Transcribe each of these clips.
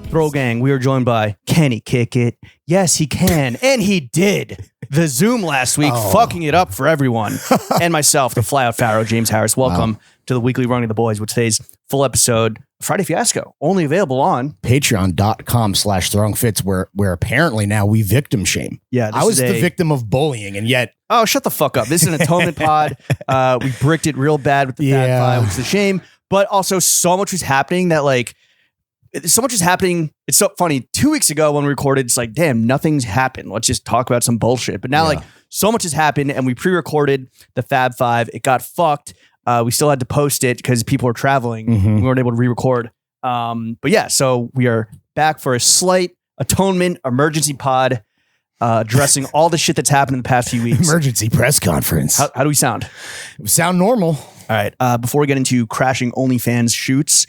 Throw Gang, we are joined by Can he kick it? Yes, he can. And he did. The Zoom last week, fucking it up for everyone. And myself, the fly out Pharaoh, James Harris. Welcome to the weekly Running the Boys with today's full episode, Friday Fiasco, only available on patreon.com/throwingfits, where apparently now we victim shame. Yeah, I was the victim of bullying, and yet... Oh, shut the fuck up. This is an atonement pod. We bricked it real bad with the Fab Five, which is a shame. But also so much was happening that so much is happening. It's so funny. 2 weeks ago when we recorded, it's like, damn, nothing's happened. Let's just talk about some bullshit. But now so much has happened and we pre-recorded the Fab Five. It got fucked. We still had to post it because people were traveling. Mm-hmm. We weren't able to re-record. But yeah, so we are back for a slight atonement emergency pod, addressing all the shit that's happened in the past few weeks. Emergency press conference. How do we sound? We sound normal. All right. Before we get into crashing OnlyFans shoots,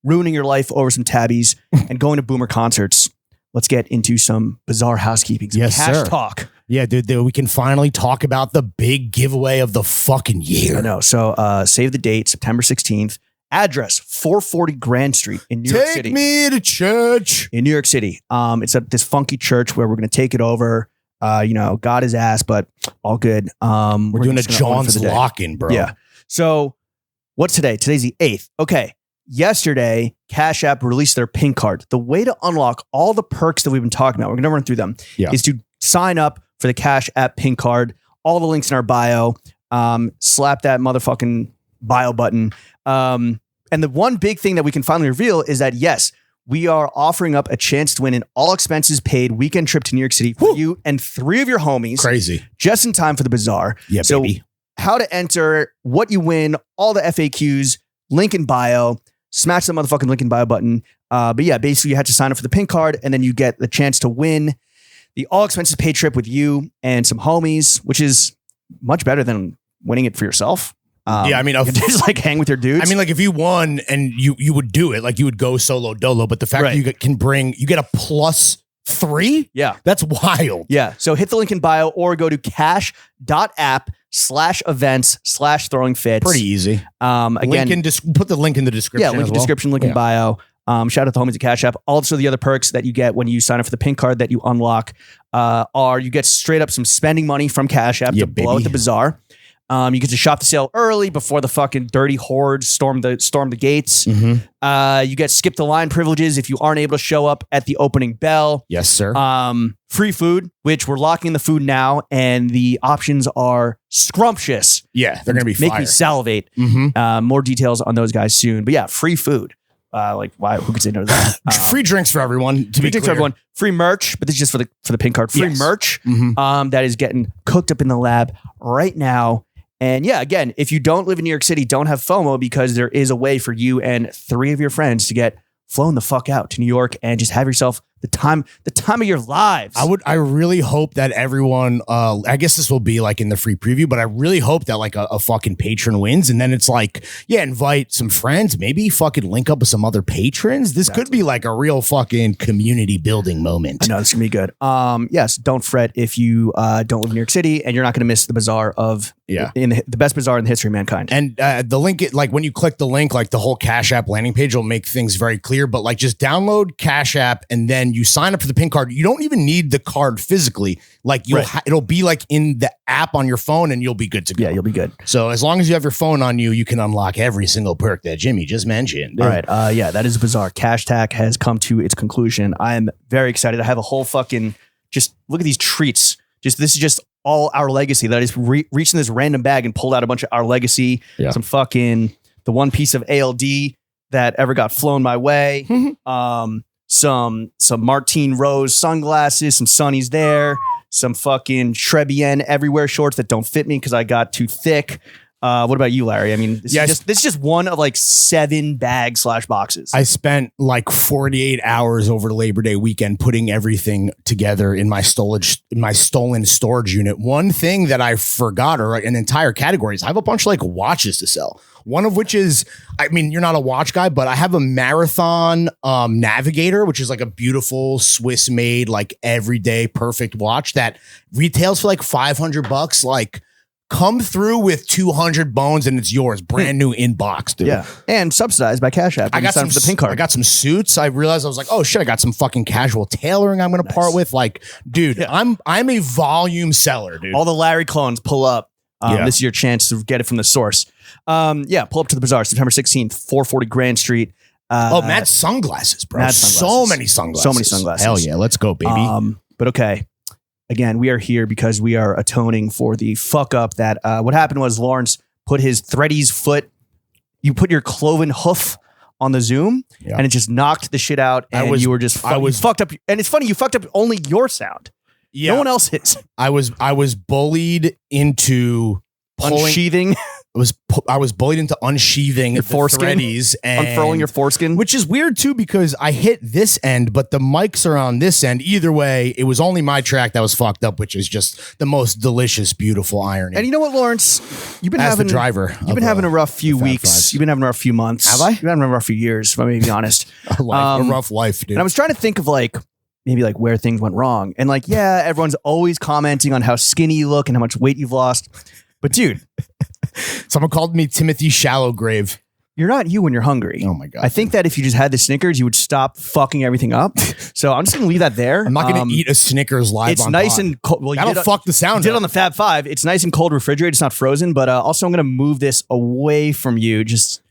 ruining your life over some tabbies, and going to Boomer concerts, let's get into some bizarre housekeeping. Some cash talk. Yeah, dude, we can finally talk about the big giveaway of the fucking year. I know. So save the date, September 16th. Address, 440 Grand Street in New York City. Take me to church. In New York City. It's at this funky church where we're going to take it over. God is ass, but all good. We're doing a John's lock-in, bro. Yeah. So what's today? Today's the 8th. Okay. Yesterday, Cash App released their pink card. The way to unlock all the perks that we've been talking about, we're going to run through them, is to sign up for the Cash App pink card. All the links in our bio. Slap that motherfucking bio button. And the one big thing that we can finally reveal is that, yes, we are offering up a chance to win an all expenses paid weekend trip to New York City for you and 3 of your homies. Crazy. Just in time for the bazaar. Yeah, so baby. How to enter, what you win, all the FAQs, link in bio. Smash the motherfucking link in bio button. But yeah, basically you had to sign up for the pink card and then you get the chance to win the all expenses paid trip with you and some homies, which is much better than winning it for yourself. I mean, you can just hang with your dudes. I mean, if you won and you would do it, you would go solo dolo, but the fact that you get a +3. Yeah. That's wild. Yeah. So hit the link in bio or go to cash.app/events/throwingfits. Pretty easy. Again, put the link in the description. Yeah, link in description, link in bio. Shout out to homies at Cash App. Also, the other perks that you get when you sign up for the pink card that you unlock are you get straight up some spending money from Cash App to blow at the bazaar. You get to shop the sale early before the fucking dirty hordes storm the gates. Mm-hmm. You get skip the line privileges if you aren't able to show up at the opening bell. Yes, sir. Free food, which we're locking in the food now, and the options are scrumptious. Yeah, they're gonna be fire. Make me salivate. Mm-hmm. More details on those guys soon. But yeah, free food. Why? Who could say no to that? Free drinks for everyone. Free drinks for everyone. Free merch, but this is just for the pink card. Free merch. Mm-hmm. That is getting cooked up in the lab right now. And yeah, again, if you don't live in New York City, don't have FOMO because there is a way for you and 3 of your friends to get flown the fuck out to New York and just have yourself the time of your lives. I really hope that everyone, I guess this will be in the free preview, but I really hope that a fucking patron wins. And then it's invite some friends, maybe fucking link up with some other patrons. This could be a real fucking community building moment. I know this can be good. Yes. Don't fret if you don't live in New York City and you're not going to miss the bazaar of the best bazaar in the history of mankind. And the link, when you click the link, the whole Cash App landing page will make things very clear, but just download Cash App and then you sign up for the pink card. You don't even need the card physically. It'll be in the app on your phone and you'll be good to go. Yeah, you'll be good. So as long as you have your phone on you, you can unlock every single perk that Jimmy just mentioned. All right. That is bizarre. Cash Tack has come to its conclusion. I am very excited. I have a whole fucking, just look at these treats. This is just all Our Legacy that I just reached in this random bag and pulled out a bunch of Our Legacy, some fucking, the one piece of ALD that ever got flown my way. Some Martine Rose sunglasses, some Sunnies there, some fucking Trebien everywhere shorts that don't fit me because I got too thick. What about you, Larry? I mean, this is just one of 7 bags / boxes. I spent 48 hours over Labor Day weekend putting everything together in my stolen storage unit. One thing that I forgot, or an entire category, is I have a bunch of watches to sell. One of which is, I mean, you're not a watch guy, but I have a Marathon Navigator, which is a beautiful Swiss made, everyday perfect watch that retails for $500. come through with 200 bones and it's yours, brand new in box, dude. Yeah, and subsidized by Cash App. I got some for the pink card. I got some suits. I realized I was like, oh shit, I got some fucking casual tailoring I'm going to part with. Like, dude, I'm a volume seller, dude. All the Larry clones pull up. This is your chance to get it from the source. Pull up to the bazaar, September 16th, 440 Grand Street. Mad sunglasses, bro. Mad sunglasses. So many sunglasses. Hell yeah, let's go, baby. But okay. Again, we are here because we are atoning for the fuck up that what happened was Lawrence put his Thready's foot. You put your cloven hoof on the Zoom and it just knocked the shit out. And you were just you fucked up. And it's funny, you fucked up only your sound. Yeah. No one else hits. I was bullied into unsheathing. I was bullied into unsheathing your foreskin, and unfurling your foreskin, which is weird too because I hit this end, but the mics are on this end. Either way, it was only my track that was fucked up, which is just the most delicious, beautiful irony. And you know what, Lawrence, you've been having the driver. You've been having a rough few weeks. You've been having a rough few months. Have I? You've been having a rough few years. If I'm going to be honest, a rough life, dude. And I was trying to think of maybe where things went wrong, and everyone's always commenting on how skinny you look and how much weight you've lost, but dude. Someone called me Timothy Shallowgrave. You're not you when you're hungry. Oh my God. I think that if you just had the Snickers, you would stop fucking everything up. So I'm just going to leave that there. I'm not going to eat a Snickers live it's on nice pod. And cold. Well, that'll fuck the sound You did on the Fab 5. It's nice and cold refrigerated. It's not frozen. But also I'm going to move this away from you just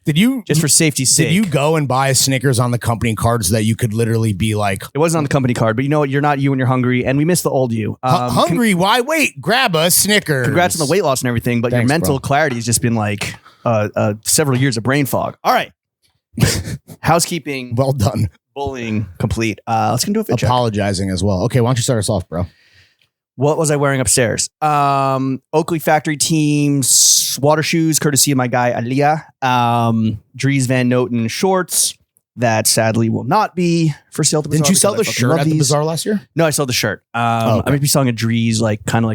for safety's sake. Did you go and buy a Snickers on the company card so that you could literally be like... It wasn't on the company card, but you know what? You're not you when you're hungry. And we miss the old you. Hungry? Why wait? Grab a Snickers. Congrats on the weight loss and everything. But your mental clarity has just been several years of brain fog. All right. Housekeeping. Well done. Bullying complete. Let's get into a fit check. Apologizing as well. Okay, why don't you start us off, bro? What was I wearing upstairs? Oakley Factory Teams water shoes, courtesy of my guy Aliyah. Dries Van Noten shorts that sadly will not be for sale at the bazaar. Didn't you sell the shirt at the bazaar last year? No, I sold the shirt. I might be selling a Dries kind of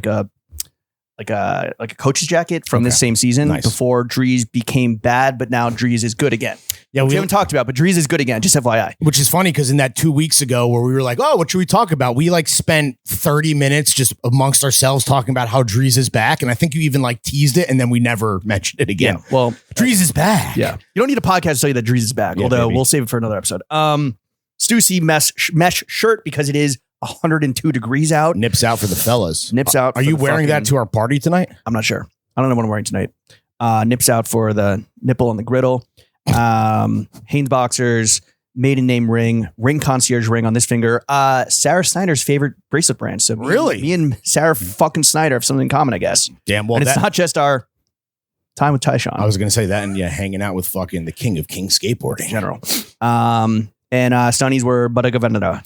like a coach's jacket from this same season before Dries became bad, but now Dries is good again. Yeah, we haven't talked about, but Dries is good again. Just FYI. Which is funny because in that 2 weeks ago where we were like, oh, what should we talk about? We spent 30 minutes just amongst ourselves talking about how Dries is back. And I think you even teased it and then we never mentioned it again. Yeah, well, Dries is back. Yeah. You don't need a podcast to tell you that Dries is back, although we'll save it for another episode. Stussy mesh shirt because it is 102 degrees out. Nips out for the fellas. Nips out. Are you wearing that to our party tonight? I'm not sure. I don't know what I'm wearing tonight. Nips out for the nipple on the griddle. Hanes boxers, maiden name ring concierge ring on this finger. Sarah Snyder's favorite bracelet brand. So me and Sarah fucking Snyder have something in common, I guess. Damn. Well, and it's not just our time with Tyshawn. I was going to say that, and hanging out with fucking the king of king skateboarding in general. And Sonny's were Bodega Veneta.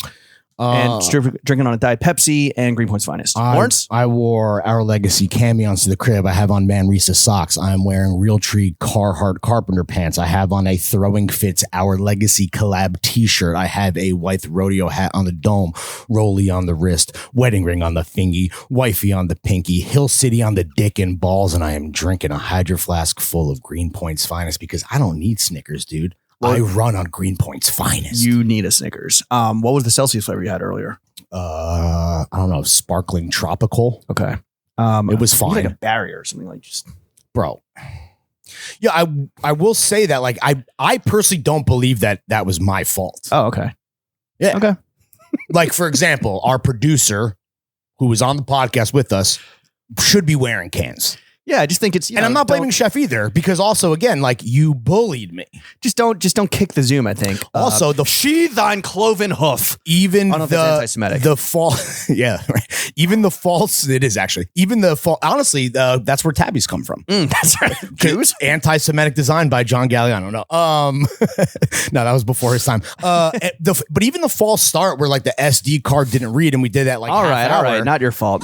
And drinking on a Diet Pepsi and Greenpoint's finest. Lawrence? I wore Our Legacy camions to the crib. I have on Manresa socks. I'm wearing Realtree Carhartt Carpenter pants. I have on a Throwing Fits Our Legacy collab t-shirt. I have a white rodeo hat on the dome, Rolly on the wrist, wedding ring on the fingy, wifey on the pinky, Hill City on the dick and balls, and I am drinking a Hydro Flask full of Greenpoint's finest because I don't need Snickers, dude. Well, I run on Greenpoint's finest. You need a Snickers. What was the Celsius flavor you had earlier? I don't know. Sparkling tropical. Okay. It was fine. Like a barrier or something bro. Yeah, I will say that I personally don't believe that was my fault. Oh, okay. Yeah. Okay. For example, our producer who was on the podcast with us should be wearing cans. Yeah, I just think it's, and I'm not blaming Chef either because also again, you bullied me. Just don't kick the Zoom. I think also the sheath thine cloven hoof. Even I don't know if it's anti-Semitic. The false, yeah, right. Even the false. It is actually even the false. Honestly, that's where tabbies come from. That's right. Jews. Anti-Semitic design by John Galliano. No, no, that was before his time. But even the false start where the SD card didn't read and we did that all right, not your fault.